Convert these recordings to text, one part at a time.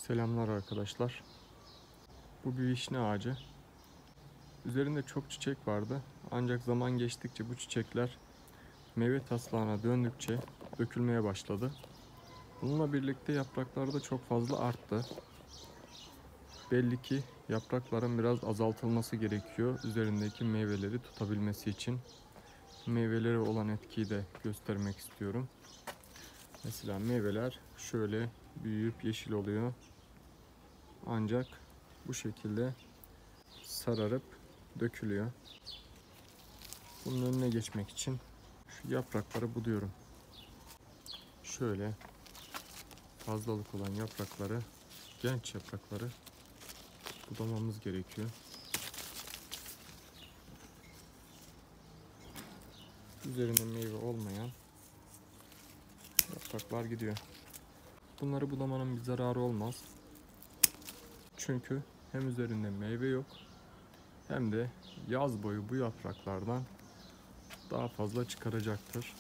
Selamlar arkadaşlar. Bu bir vişne ağacı. Üzerinde çok çiçek vardı. Ancak zaman geçtikçe bu çiçekler meyve taslağına döndükçe dökülmeye başladı. Bununla birlikte yaprakları da çok fazla arttı. Belli ki yaprakların biraz azaltılması gerekiyor üzerindeki meyveleri tutabilmesi için. Meyvelere olan etkiyi de göstermek istiyorum. Mesela meyveler şöyle büyüyüp yeşil oluyor. Ancak bu şekilde sararıp dökülüyor. Bunun önüne geçmek için şu yaprakları buduyorum. Şöyle fazlalık olan yaprakları, genç yaprakları budamamız gerekiyor. Üzerine meyve olmayan yapraklar gidiyor. Bunları budamanın bir zararı olmaz. Çünkü hem üzerinde meyve yok hem de yaz boyu bu yapraklardan daha fazla çıkaracaktır.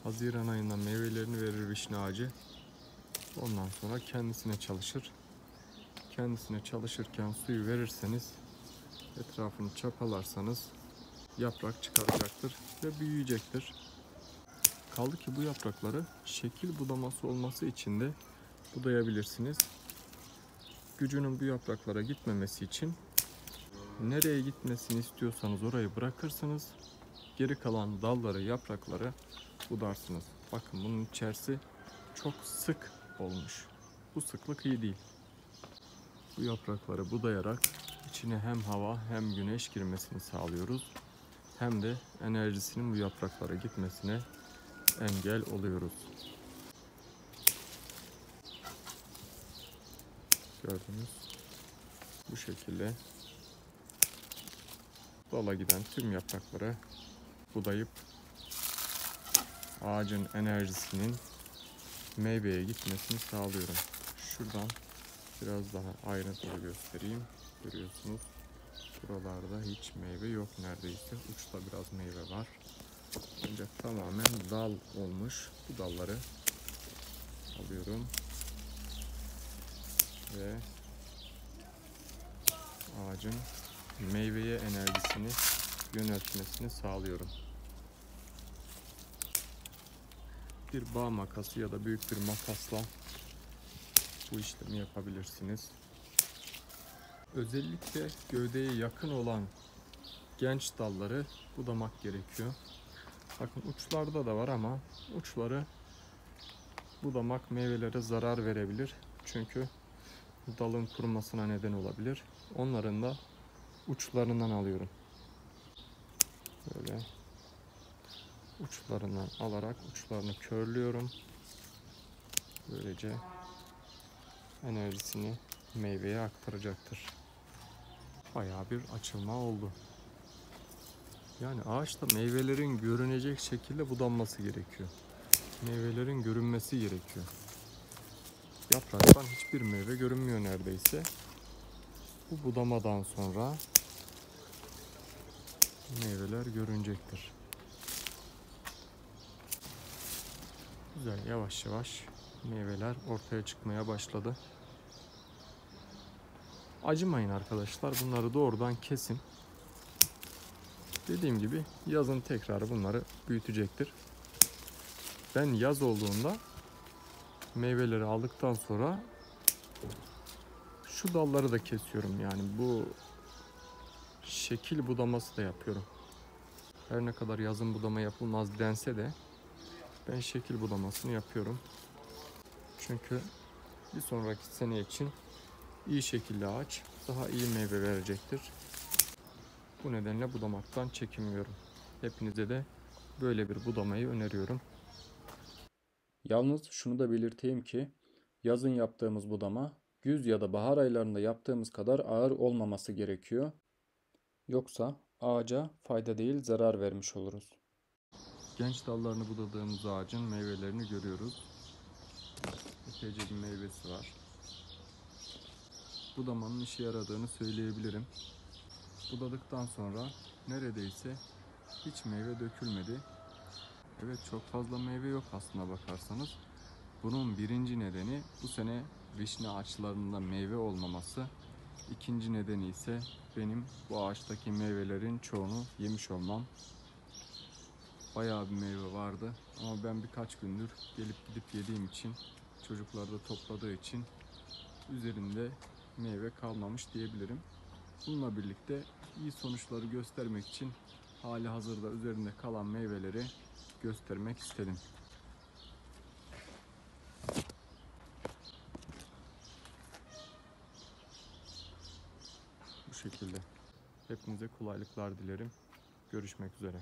Haziran ayında meyvelerini verir vişne ağacı. Ondan sonra kendisine çalışır. Kendisine çalışırken suyu verirseniz, etrafını çapalarsanız yaprak çıkaracaktır ve büyüyecektir. Kaldı ki bu yaprakları şekil budaması olması için de budayabilirsiniz. Gücünün bu yapraklara gitmemesi için nereye gitmesini istiyorsanız orayı bırakırsınız. Geri kalan dalları, yaprakları budarsınız. Bakın bunun içerisi çok sık olmuş. Bu sıklık iyi değil. Bu yaprakları budayarak içine hem hava hem güneş girmesini sağlıyoruz. Hem de enerjisinin bu yapraklara gitmesine engel oluyoruz. Gördünüz. Bu şekilde dala giden tüm yaprakları budayıp ağacın enerjisinin meyveye gitmesini sağlıyorum. Şuradan biraz daha ayrıntılı göstereyim. Görüyorsunuz. Buralarda hiç meyve yok neredeyse. Uçta biraz meyve var. Ancak tamamen dal olmuş. Bu dalları alıyorum ve ağacın meyveye enerjisini yöneltmesini sağlıyorum. Bir bağ makası ya da büyük bir makasla bu işlemi yapabilirsiniz. Özellikle gövdeye yakın olan genç dalları budamak gerekiyor. Bakın uçlarda da var ama uçları budamak meyvelere zarar verebilir. Çünkü dalın kurumasına neden olabilir. Onların da uçlarından alıyorum. Böyle uçlarından alarak uçlarını körlüyorum. Böylece enerjisini meyveye aktaracaktır. Bayağı bir açılma oldu. Yani ağaçta meyvelerin görünecek şekilde budanması gerekiyor. Meyvelerin görünmesi gerekiyor. Yapraktan hiçbir meyve görünmüyor neredeyse. Bu budamadan sonra meyveler görünecektir. Güzel, yavaş yavaş meyveler ortaya çıkmaya başladı. Acımayın arkadaşlar, bunları doğrudan kesin. Dediğim gibi yazın tekrar bunları büyütecektir. Ben yaz olduğunda meyveleri aldıktan sonra şu dalları da kesiyorum. Yani bu şekil budaması da yapıyorum. Her ne kadar yazın budama yapılmaz dense de ben şekil budamasını yapıyorum. Çünkü bir sonraki sene için iyi şekilde ağaç daha iyi meyve verecektir. Bu nedenle budamaktan çekinmiyorum. Hepinize de böyle bir budamayı öneriyorum. Yalnız şunu da belirteyim ki yazın yaptığımız budama güz ya da bahar aylarında yaptığımız kadar ağır olmaması gerekiyor. Yoksa ağaca fayda değil zarar vermiş oluruz. Genç dallarını budadığımız ağacın meyvelerini görüyoruz. Epeyce bir meyvesi var. Budamanın işe yaradığını söyleyebilirim. Budadıktan sonra neredeyse hiç meyve dökülmedi. Evet, çok fazla meyve yok aslına bakarsanız. Bunun birinci nedeni bu sene vişne ağaçlarında meyve olmaması. İkinci nedeni ise benim bu ağaçtaki meyvelerin çoğunu yemiş olmam. Bayağı bir meyve vardı ama ben birkaç gündür gelip gidip yediğim için, çocuklar da topladığı için üzerinde meyve kalmamış diyebilirim. Bununla birlikte iyi sonuçları göstermek için hali hazırda üzerinde kalan meyveleri göstermek istedim. Bu şekilde. Hepinize kolaylıklar dilerim. Görüşmek üzere.